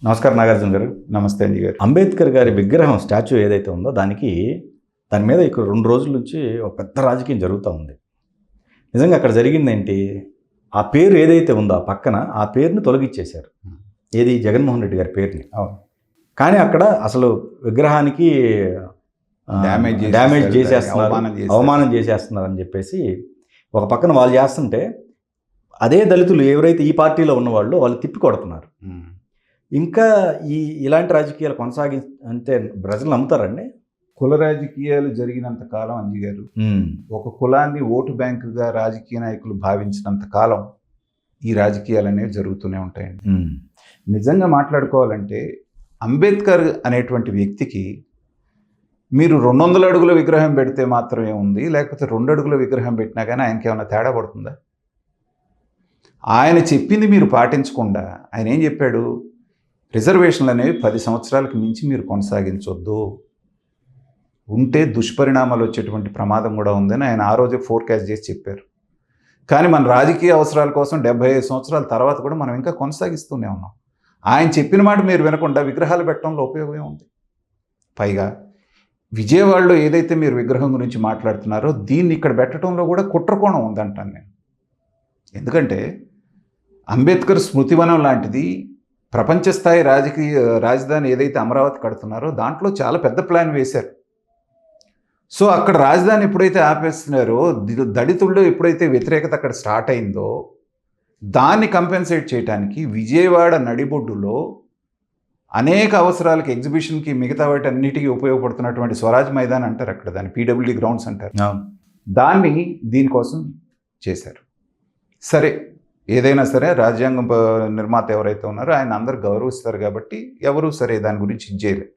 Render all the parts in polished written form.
నమస్కారం నాగార్జున గారు. నమస్తే అంజీ గారు. అంబేద్కర్ గారి విగ్రహం స్టాచ్యూ ఏదైతే ఉందో దాని మీద ఇక్కడ 2 రోజుల నుంచి ఒక పెద్ద రాజకీయం జరుగుతూ ఉంది. నిజంగా అక్కడ జరిగిందేంటి, ఆ పేరు ఏదైతే ఉందో ఆ పక్కన ఆ పేరుని తొలగించేశారు. ఏది జగన్మోహన్ రెడ్డి గారి పేరుని. కానీ అక్కడ అసలు విగ్రహానికి డ్యామేజ్ చేసేస్తున్నారు, అవమానం చేసేస్తున్నారు అని చెప్పేసి ఒక పక్కన వాళ్ళు చేస్తుంటే అదే దళితులు ఎవరైతే ఈ పార్టీలో ఉన్నవాళ్ళు వాళ్ళు తిప్పి కొడుతున్నారు. ఇంకా ఇలాంటి రాజకీయాలు కొనసాగిస్తే ప్రజలు నమ్ముతారండి? కుల రాజకీయాలు జరిగినంత కాలం అంజీ గారు, ఒక కులాన్ని ఓటు బ్యాంకుగా రాజకీయ నాయకులు భావించినంత కాలం ఈ రాజకీయాలు అనేవి జరుగుతూనే ఉంటాయండి. నిజంగా మాట్లాడుకోవాలంటే అంబేద్కర్ అనేటువంటి వ్యక్తికి మీరు 200 అడుగుల విగ్రహం పెడితే మాత్రమే ఉంది, లేకపోతే 2 అడుగుల విగ్రహం పెట్టినా కానీ ఆయనకి ఏమైనా తేడా పడుతుందా? ఆయన చెప్పింది మీరు పాటించకుండా ఆయన ఏం చెప్పాడు, రిజర్వేషన్లు అనేవి 10 సంవత్సరాలకు మించి మీరు కొనసాగించొద్దు, ఉంటే దుష్పరిణామాలు వచ్చేటువంటి ప్రమాదం కూడా ఉందని ఆయన ఆ రోజే ఫోర్కాస్ట్ చేసి చెప్పారు. కానీ మన రాజకీయ అవసరాల కోసం 75 సంవత్సరాల తర్వాత కూడా మనం ఇంకా కొనసాగిస్తూనే ఉన్నాం. ఆయన చెప్పిన మాట మీరు వినకుండా విగ్రహాలు పెట్టడంలో ఉపయోగమే ఉంది. పైగా విజయవాడలో ఏదైతే మీరు విగ్రహం గురించి మాట్లాడుతున్నారో దీన్ని ఇక్కడ పెట్టడంలో కూడా కుట్రకోణం ఉందంటాను నేను. ఎందుకంటే అంబేద్కర్ స్మృతివనం లాంటిది ప్రపంచ స్థాయి రాజధాని ఏదైతే అమరావతి కడుతున్నారో దాంట్లో చాలా పెద్ద ప్లాన్ వేశారు. సో అక్కడ రాజధాని ఎప్పుడైతే ఆపేస్తున్నారో, దళితుల్లో ఎప్పుడైతే వ్యతిరేకత అక్కడ స్టార్ట్ అయిందో దాన్ని కంపెన్సేట్ చేయడానికి విజయవాడ నడిబొడ్డులో అనేక అవసరాలకి, ఎగ్జిబిషన్కి, మిగతా వాటి అన్నిటికీ ఉపయోగపడుతున్నటువంటి స్వరాజ్ మైదాన్ అంటారు అక్కడ, దాన్ని పీడబ్ల్యూడీ గ్రౌండ్స్ అంటారు, దాన్ని దీనికోసం చేశారు. సరే, ఏదైనా సరే రాజ్యాంగం నిర్మాత ఎవరైతే ఉన్నారో ఆయన అందరు గౌరవిస్తారు కాబట్టి ఎవరు సరే దాని గురించి చేయలేదు.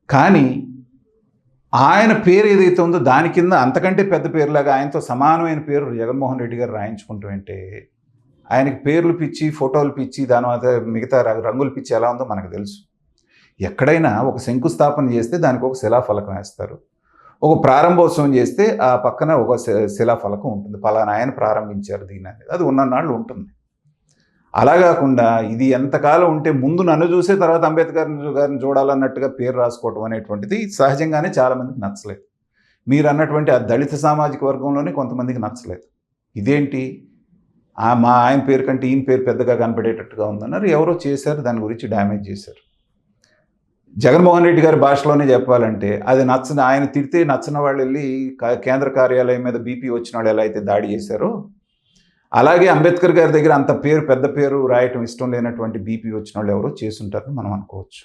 కానీ ఆయన పేరు ఏదైతే ఉందో దాని కింద అంతకంటే పెద్ద పేరులాగా ఆయనతో సమానమైన పేరు జగన్మోహన్ రెడ్డి గారు రాయించుకుంటూ ఉంటే ఆయనకి పేర్లు పిచ్చి, ఫోటోలు పిచ్చి, దాని మీద మిగతా రంగులు పిచ్చి ఎలా ఉందో మనకు తెలుసు. ఎక్కడైనా ఒక శంకుస్థాపన చేస్తే దానికి ఒక శిలాఫలకం వేస్తారు, ఒక ప్రారంభోత్సవం చేస్తే ఆ పక్కన ఒక శిలాఫలకం ఉంటుంది, పలానా ఆయన ప్రారంభించారు దీన్ని అనేది, అది ఉన్ననాళ్ళు ఉంటుంది. అలా కాకుండా ఇది ఎంతకాలం ఉంటే ముందు నన్ను చూసే తర్వాత అంబేద్కర్ గారిని చూడాలన్నట్టుగా పేరు రాసుకోవటం అనేటువంటిది సహజంగానే చాలామందికి నచ్చలేదు. మీరు అన్నటువంటి ఆ దళిత సామాజిక వర్గంలోనే కొంతమందికి నచ్చలేదు. ఇదేంటి, మా ఆయన పేరు కంటే ఈయన పేరు పెద్దగా కనపడేటట్టుగా ఉందన్నారు, ఎవరో చేశారు, దాని గురించి డ్యామేజ్ చేశారు. జగన్మోహన్ రెడ్డి గారి భాషలోనే చెప్పాలంటే అది ఆయన తిడితే నచ్చిన వాళ్ళు వెళ్ళి కేంద్ర కార్యాలయం మీద బీపీ వచ్చిన వాళ్ళు ఎలా అయితే దాడి చేశారో అలాగే అంబేద్కర్ గారి దగ్గర అంత పెద్ద పేరు రాయటం ఇష్టం లేనటువంటి బీపీ వచ్చిన వాళ్ళు ఎవరో చేసుంటారని మనం అనుకోవచ్చు.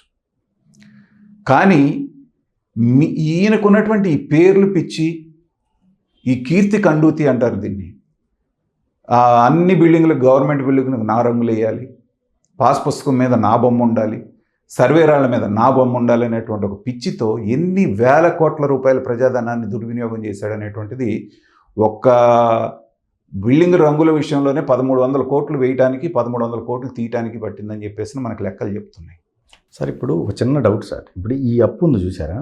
కానీ ఈయనకున్నటువంటి ఈ పేర్లు పిచ్చి, ఈ కీర్తి కండూతి అంటారు దీన్ని, అన్ని బిల్డింగ్లకు, గవర్నమెంట్ బిల్డింగ్లకు నా రంగులు వేయాలి, పాస్ పుస్తకం మీద నా బొమ్మ ఉండాలి, సర్వేరాళ్ల మీద నా బొమ్మ ఉండాలి అనేటువంటి ఒక పిచ్చితో ఎన్ని వేల కోట్ల రూపాయల ప్రజాధనాన్ని దుర్వినియోగం చేశాడనేటువంటిది ఒక్క బిల్డింగ్ రంగుల విషయంలోనే 1300 కోట్లు వేయడానికి, 1300 కోట్లు తీయటానికి పట్టిందని చెప్పేసి మనకు లెక్కలు చెప్తున్నాయి. సార్, ఇప్పుడు ఒక చిన్న డౌట్ సార్, ఇప్పుడు ఈ అప్పు ఉంది చూసారా,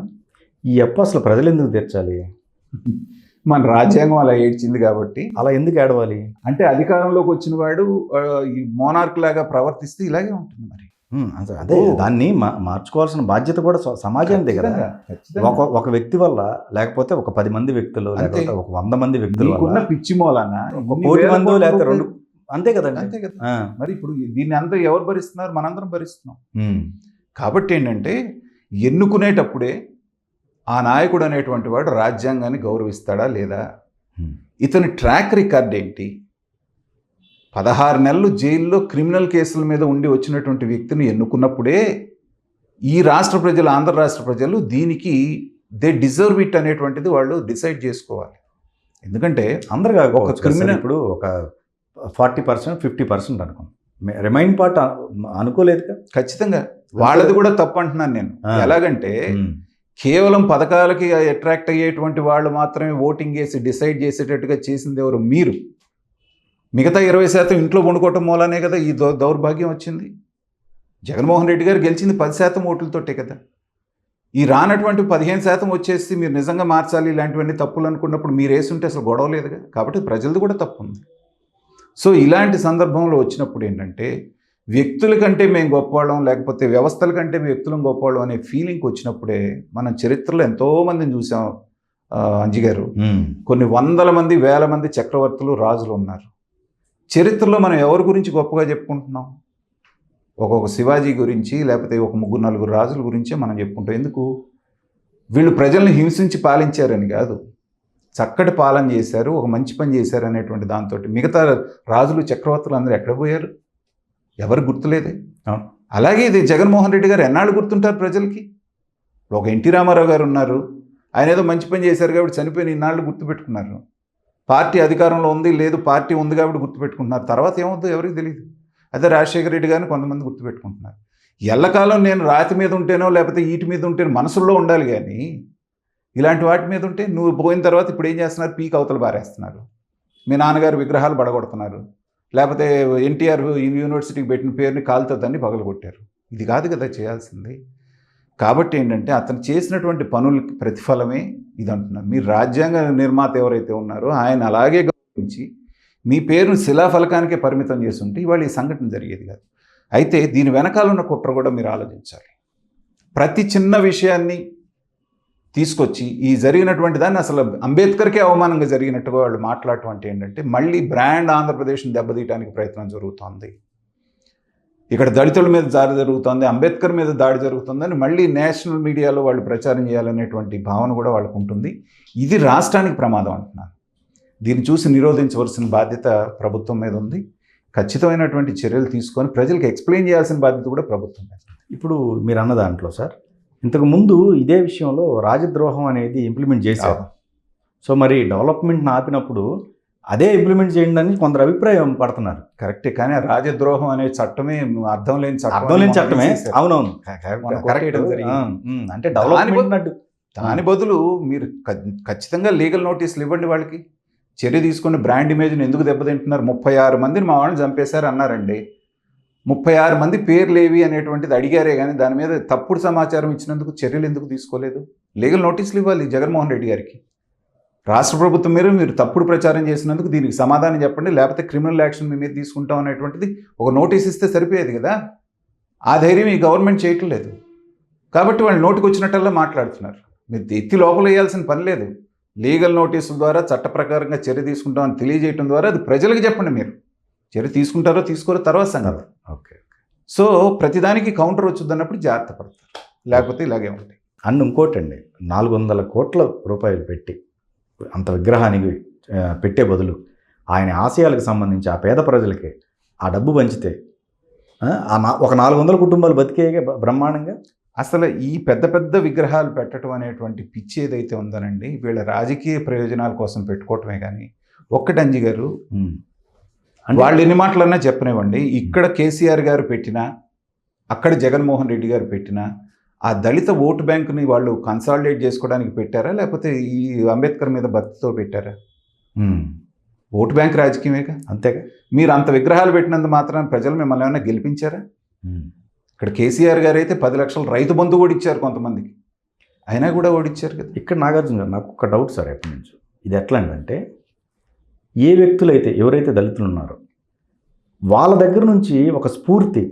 ఈ అప్పు అసలు ప్రజలు ఎందుకు తీర్చాలి? మన రాజ్యాంగం అలా ఏడ్చింది కాబట్టి. అలా ఎందుకు ఏడవాలి అంటే అధికారంలోకి వచ్చిన వాడు ఈ మోనార్క్ లాగా ప్రవర్తిస్తే ఇలాగే ఉంటుంది. మరి అదే దాన్ని మార్చుకోవాల్సిన బాధ్యత కూడా సమాజానిదే కదా. ఒక వ్యక్తి వల్ల, లేకపోతే ఒక 10 మంది వ్యక్తులు, లేకపోతే ఒక 100 మంది వ్యక్తులు పిచ్చి మూలన 1 కోటి మంది, లేకపోతే 2, అంతే కదండి. అంతే కదా. మరి ఇప్పుడు దీన్ని అంతా ఎవరు భరిస్తున్నారు? మనందరం భరిస్తున్నాం. కాబట్టి ఏంటంటే ఎన్నుకునేటప్పుడే ఆ నాయకుడు అనేటువంటి వాడు రాజ్యాంగాన్ని గౌరవిస్తాడా లేదా, ఇతని ట్రాక్ రికార్డ్ ఏంటి, 16 నెలలు జైల్లో క్రిమినల్ కేసుల మీద ఉండి వచ్చినటువంటి వ్యక్తిని ఎన్నుకున్నప్పుడే ఈ రాష్ట్ర ప్రజలు, ఆంధ్ర రాష్ట్ర ప్రజలు దీనికి దే డిజర్వ్ ఇట్ అనేటువంటిది వాళ్ళు డిసైడ్ చేసుకోవాలి. ఎందుకంటే అందరుగా ఒక క్రిమినల్ ఇప్పుడు ఒక 40%, 50% అనుకోండి, రిమైన్ పార్ట్ అనుకోలేదు. ఖచ్చితంగా వాళ్ళది కూడా తప్పు అంటున్నాను నేను. ఎలాగంటే కేవలం పథకాలకి అట్రాక్ట్ అయ్యేటువంటి వాళ్ళు మాత్రమే ఓటింగ్ వేసి డిసైడ్ చేసేటట్టుగా చేసింది ఎవరు? మీరు. మిగతా 20% ఇంట్లో వండుకోవటం మూలనే కదా ఈ దౌర్భాగ్యం వచ్చింది. జగన్మోహన్ రెడ్డి గారు గెలిచింది 10% ఓట్లతోటే కదా. ఈ రానటువంటి 15% వచ్చేసి మీరు నిజంగా మార్చాలి ఇలాంటివన్నీ తప్పులు అనుకున్నప్పుడు మీరు వేసుంటే అసలు గొడవ లేదుగా. కాబట్టి ప్రజలది కూడా తప్పు ఉంది. సో ఇలాంటి సందర్భంలో వచ్చినప్పుడు ఏంటంటే వ్యక్తుల కంటే మేము గొప్పవాళ్ళం, లేకపోతే వ్యవస్థల కంటే వ్యక్తులం గొప్పవాళ్ళం అనే ఫీలింగ్ వచ్చినప్పుడే మనం చరిత్రలో ఎంతోమందిని చూసాం. అంజి గారు, కొన్ని వందల మంది, వేల మంది చక్రవర్తులు, రాజులు ఉన్నారు. చరిత్రలో మనం ఎవరి గురించి గొప్పగా చెప్పుకుంటున్నాం? ఒక్కొక్క శివాజీ గురించి, లేకపోతే ఒక 3-4 రాజుల గురించే మనం చెప్పుకుంటాం. ఎందుకు? వీళ్ళు ప్రజల్ని హింసించి పాలించారని కాదు, చక్కటి పాలన చేశారు, ఒక మంచి పని చేశారు అనేటువంటి దాంతో. మిగతా రాజులు, చక్రవర్తులు అందరూ ఎక్కడ పోయారు? ఎవరు గుర్తులేదే. అలాగే ఇది జగన్మోహన్ రెడ్డి గారు ఎన్నాళ్ళు గుర్తుంటారు ప్రజలకి? ఒక ఎన్టీ రామారావు గారు ఉన్నారు, ఆయన ఏదో మంచి పని చేశారు కాబట్టి చనిపోయిన ఇన్నాళ్ళు గుర్తుపెట్టుకున్నారు. పార్టీ అధికారంలో ఉంది లేదు, పార్టీ ఉంది కాబట్టి గుర్తుపెట్టుకుంటున్నారు. తర్వాత ఏమవుతుందో ఎవరికి తెలియదు. అదే రాజశేఖర రెడ్డి గారిని కొంతమంది గుర్తుపెట్టుకుంటున్నారు. ఎల్లకాలం నేను రాతి మీద ఉంటేనో లేకపోతే ఈటి మీద ఉంటేనో మనసుల్లో ఉండాలి, కానీ ఇలాంటి వాటి మీద ఉంటే నువ్వు పోయిన తర్వాత ఇప్పుడు ఏం చేస్తున్నారు? పీక్ అవతల బారేస్తున్నారు. మీ నాన్నగారు విగ్రహాలు బడగొడుతున్నారు, లేకపోతే ఎన్టీఆర్ యూనివర్సిటీకి పెట్టిన పేరుని కాలుతో దాన్ని పగలగొట్టారు. ఇది కాదు కదా చేయాల్సింది. కాబట్టి ఏంటంటే అతను చేసినటువంటి పనులకి ప్రతిఫలమే ఇది అంటున్నారు. మీరు రాజ్యాంగ నిర్మాత ఎవరైతే ఉన్నారో ఆయన అలాగే గౌరవించి మీ పేరును శిలాఫలకానికే పరిమితం చేస్తుంటే ఇవాళ ఈ సంఘటన జరిగేది కాదు. అయితే దీని వెనకాల ఉన్న కుట్ర కూడా మీరు ఆలోచించాలి. ప్రతి చిన్న విషయాన్ని తీసుకొచ్చి ఈ జరిగినటువంటి దాన్ని అసలు అంబేద్కర్కే అవమానంగా జరిగినట్టుగా వాళ్ళు మాట్లాడటం అంటే ఏంటంటే మళ్ళీ బ్రాండ్ ఆంధ్రప్రదేశ్ని దెబ్బతీయడానికి ప్రయత్నం జరుగుతోంది. ఇక్కడ దళితుల మీద దాడి జరుగుతుంది, అంబేద్కర్ మీద దాడి జరుగుతుందని మళ్ళీ నేషనల్ మీడియాలో వాళ్ళు ప్రచారం చేయాలనేటువంటి భావన కూడా వాళ్ళకు ఉంటుంది. ఇది రాష్ట్రానికి ప్రమాదం అంటున్నాను. దీన్ని చూసి నిరోధించవలసిన బాధ్యత ప్రభుత్వం మీద ఉంది. ఖచ్చితమైనటువంటి చర్యలు తీసుకొని ప్రజలకు ఎక్స్ప్లెయిన్ చేయాల్సిన బాధ్యత కూడా ప్రభుత్వం మీద. ఇప్పుడు మీరు అన్న దాంట్లో సార్, ఇంతకు ముందు ఇదే విషయంలో రాజద్రోహం అనేది ఇంప్లిమెంట్ చేశారు. సో మరి డెవలప్మెంట్ని ఆపినప్పుడు అదే ఇంప్లిమెంట్ చేయండి అని కొందరు అభిప్రాయం పడుతున్నారు. కరెక్టే, కానీ రాజద్రోహం అనే చట్టమే అర్థం లేని చట్టమే. అవునవును, అంటే డెవలప్మెంట్. దాని బదులు మీరు ఖచ్చితంగా లీగల్ నోటీసులు ఇవ్వండి, వాళ్ళకి చర్య తీసుకుని బ్రాండ్ ఇమేజ్ని ఎందుకు దెబ్బతింటున్నారు? 36 మందిని మా వాళ్ళని చంపేశారు అన్నారండి. 36 మంది పేర్లు ఏవి అనేటువంటిది అడిగారే కానీ దాని మీద తప్పుడు సమాచారం ఇచ్చినందుకు చర్యలు ఎందుకు తీసుకోలేదు? లీగల్ నోటీసులు ఇవ్వాలి జగన్మోహన్ రెడ్డి గారికి. రాష్ట్ర ప్రభుత్వం మీరు తప్పుడు ప్రచారం చేసినందుకు దీనికి సమాధానం చెప్పండి, లేకపోతే క్రిమినల్ యాక్షన్ మీ మీద తీసుకుంటాం అనేటువంటిది ఒక నోటీస్ ఇస్తే సరిపోయేది కదా. ఆ ధైర్యం ఈ గవర్నమెంట్ చేయటం లేదు. కాబట్టి వాళ్ళు నోటికి వచ్చినట్టల్లా మాట్లాడుతున్నారు. మీరు ఎత్తి లోపల వేయాల్సిన పని లేదు. లీగల్ నోటీసుల ద్వారా చట్ట ప్రకారంగా చర్య తీసుకుంటామని తెలియజేయడం ద్వారా అది ప్రజలకు చెప్పండి. మీరు చర్య తీసుకుంటారో తీసుకోరో తర్వాత సంగతి. ఓకే. సో ప్రతిదానికి కౌంటర్ వచ్చుద్దన్నప్పుడు జాగ్రత్త పడతారు, లేకపోతే ఇలాగే ఉంటాయి. అండ్ ఇంకోటండి, 400 కోట్ల రూపాయలు పెట్టి అంత విగ్రహానికి పెట్టే బదులు ఆయన ఆశయాలకు సంబంధించి ఆ పేద ప్రజలకి ఆ డబ్బు పంచితే ఒక 400 కుటుంబాలు బతికే బ్రహ్మాండంగా. అసలు ఈ పెద్ద పెద్ద విగ్రహాలు పెట్టడం అనేటువంటి పిచ్చి ఏదైతే ఉందనండి, వీళ్ళ రాజకీయ ప్రయోజనాల కోసం పెట్టుకోవటమే. కానీ ఒక్కటి అంజి గారు, వాళ్ళు ఎన్ని మాటలన్నా చెప్పనివ్వండి, ఇక్కడ కేసీఆర్ గారు పెట్టినా అక్కడ జగన్మోహన్ రెడ్డి గారు పెట్టినా ఆ దళిత ఓటు బ్యాంకుని వాళ్ళు కన్సాలిడేట్ చేసుకోవడానికి పెట్టారా, లేకపోతే ఈ అంబేద్కర్ మీద భక్తితో పెట్టారా? ఓటు బ్యాంక్ రాజకీయమేగా. అంతేగా. మీరు అంత విగ్రహాలు పెట్టినంత మాత్రాన ప్రజలు మిమ్మల్ని ఏమైనా గెలిపించారా? ఇక్కడ కేసీఆర్ గారు అయితే 10 లక్షల రైతు బంధు కూడా ఇచ్చారు కొంతమందికి, అయినా కూడా ఓడిచ్చారు కదా. ఇక్కడ నాగార్జున గారు, నాకు ఒక డౌట్ సార్ ఎప్పటి నుంచి. ఇది ఎట్లా అంటే ఏ వ్యక్తులైతే ఎవరైతే దళితులు ఉన్నారో వాళ్ళ దగ్గర నుంచి ఒక స్ఫూర్తి,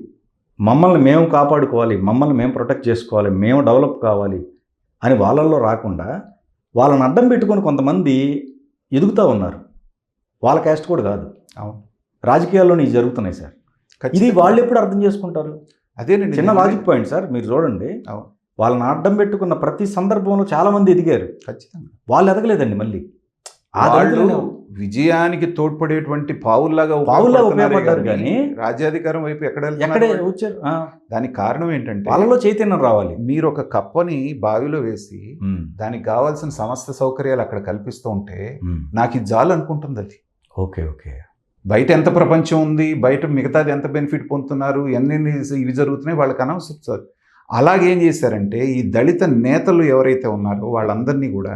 మమ్మల్ని మేము కాపాడుకోవాలి, మమ్మల్ని మేము ప్రొటెక్ట్ చేసుకోవాలి, మేము డెవలప్ కావాలి అని వాళ్ళల్లో రాకుండా వాళ్ళని అడ్డం పెట్టుకొని కొంతమంది ఎదుగుతూ ఉన్నారు. వాళ్ళ క్యాస్ట్ కూడా కాదు. అవును, రాజకీయాల్లోనే ఇవి జరుగుతున్నాయి సార్. ఇది వాళ్ళు ఎప్పుడు అర్థం చేసుకుంటారు? అదేనండి చిన్న లాజిక్ పాయింట్ సార్. మీరు చూడండి, వాళ్ళని అడ్డం పెట్టుకున్న ప్రతి సందర్భంలో చాలామంది ఎదిగారు. ఖచ్చితంగా వాళ్ళు ఎదగలేదండి. మళ్ళీ విజయానికి తోడ్పడేటువంటి పావుల్లాగా ఉపయోగపడ్డారు, కానీ రాజ్యాధికారం వైపు ఎక్కడే వచ్చారు. దానికి కారణం ఏంటంటే వాళ్ళలో చైతన్యం రావాలి. మీరు ఒక కప్పని బావిలో వేసి దానికి కావాల్సిన సమస్త సౌకర్యాలు అక్కడ కల్పిస్తూ ఉంటే నాకు ఇది జాలు అనుకుంటుంది అది. Okay okay. బయట ఎంత ప్రపంచం ఉంది, బయట మిగతాది ఎంత బెనిఫిట్ పొందుతున్నారు, ఎన్ని ఇవి జరుగుతున్నాయి వాళ్ళకి అనవసరం. అలాగే ఏం చేశారంటే ఈ దళిత నేతలు ఎవరైతే ఉన్నారో వాళ్ళందరినీ కూడా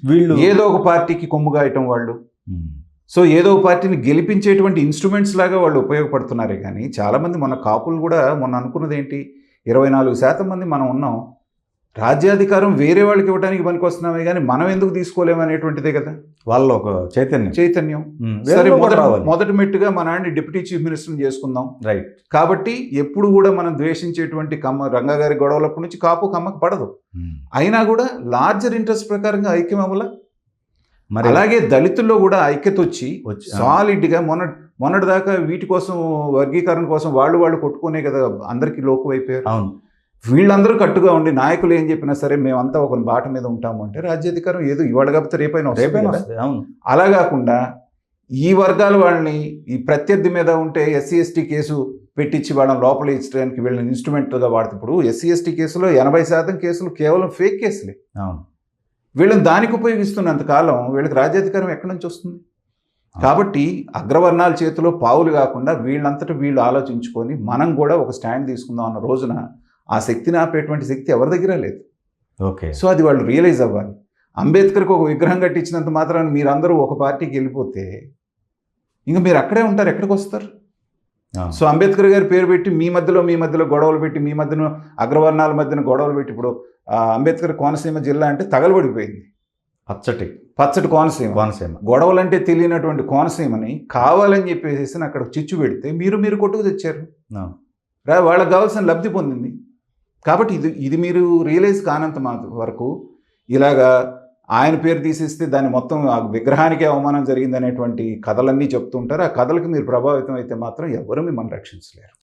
వీళ్ళు ఏదో ఒక పార్టీకి కొమ్ముగాయటం వాళ్ళు. సో ఏదో ఒక పార్టీని గెలిపించేటువంటి ఇన్స్ట్రుమెంట్స్ లాగా వాళ్ళు ఉపయోగపడుతున్నారే కానీ చాలామంది మొన్న కాపులు కూడా మొన్న అనుకున్నది ఏంటి, 24% మంది మనం ఉన్నాం, రాజ్యాధికారం వేరే వాళ్ళకి ఇవ్వడానికి పనికొస్తున్నామే కానీ మనం ఎందుకు తీసుకోలేము అనేటువంటిదే కదా వాళ్ళ ఒక చైతన్యం. చైతన్యం. వేరే సరే, కూడా రావాలి. మొదటి మెట్టుగా మా నాన్న డిప్యూటీ చీఫ్ మినిస్టర్ని చేసుకుందాం. రైట్. కాబట్టి ఎప్పుడు కూడా మనం ద్వేషించేటువంటి రంగా గారి గొడవలప్పటి నుంచి కాపు కమ్మకు పడదు. అయినా కూడా లార్జర్ ఇంట్రెస్ట్ ప్రకారంగా ఐక్యం అవ్వాల. మరి అలాగే దళితుల్లో కూడా ఐక్యత వచ్చి వచ్చి సాలిడ్గా మొన్నటి దాకా వీటి కోసం వర్గీకరణ కోసం వాళ్ళు కొట్టుకునే కదా అందరికీ లోకు అయిపోయారు. అవును. వీళ్ళందరూ కట్టుగా ఉండి నాయకులు ఏం చెప్పినా సరే మేమంతా ఒక బాట మీద ఉంటాము అంటే రాజ్యాధికారం ఏదో ఇవాళ కాకపోతే రేపైనా వస్తుంది. అవును. అలా కాకుండా ఈ వర్గాల వాళ్ళని ఈ ప్రత్యర్థి మీద ఉంటే ఎస్సీ ఎస్టీ కేసు పెట్టించి వాళ్ళని లోపల ఇచ్చడానికి వీళ్ళని ఇన్స్ట్రుమెంట్గా వాడుతూ ఇప్పుడు ఎస్సీ ఎస్టీ కేసులో 80% కేసులు కేవలం ఫేక్ కేసులే. అవును. వీళ్ళని దానికి ఉపయోగిస్తున్నంత కాలం వీళ్ళకి రాజ్యాధికారం ఎక్కడి నుంచి వస్తుంది? కాబట్టి అగ్రవర్ణాల చేతిలో పావులు కాకుండా వీళ్ళంతటా వీళ్ళు ఆలోచించుకొని మనం కూడా ఒక స్టాండ్ తీసుకుందాం అన్న రోజున ఆ శక్తిని ఆపేటువంటి శక్తి ఎవరి దగ్గర లేదు. ఓకే. సో అది వాళ్ళు రియలైజ్ అవ్వాలి. అంబేద్కర్కి ఒక విగ్రహం కట్టించినంత మాత్రాన్ని మీరందరూ ఒక పార్టీకి వెళ్ళిపోతే ఇంకా మీరు అక్కడే ఉంటారు, ఎక్కడికి వస్తారు? సో అంబేద్కర్ గారి పేరు పెట్టి మీ మధ్యలో గొడవలు పెట్టి మీ మధ్యన అగ్రవర్ణాల మధ్యన గొడవలు పెట్టి ఇప్పుడు అంబేద్కర్ కోనసీమ జిల్లా అంటే తగలబడిపోయింది. పచ్చటి కోనసీమ గొడవలంటే తెలియనటువంటి కోనసీమని కావాలని చెప్పేసి అక్కడ చిచ్చు పెడితే మీరు కొట్టుకు తెచ్చారు. వాళ్ళకి కావాల్సిన లబ్ధి పొందింది. కాబట్టి ఇది మీరు రియలైజ్ కానంత వరకు ఇలాగా ఆయన పేరు తీసేస్తే దాన్ని మొత్తం ఆ విగ్రహానికే అవమానం జరిగిందనేటువంటి కథలన్నీ చెప్తుంటారు. ఆ కథలకు మీరు ప్రభావితం అయితే మాత్రం ఎవరు మిమ్మల్ని రక్షించలేరు.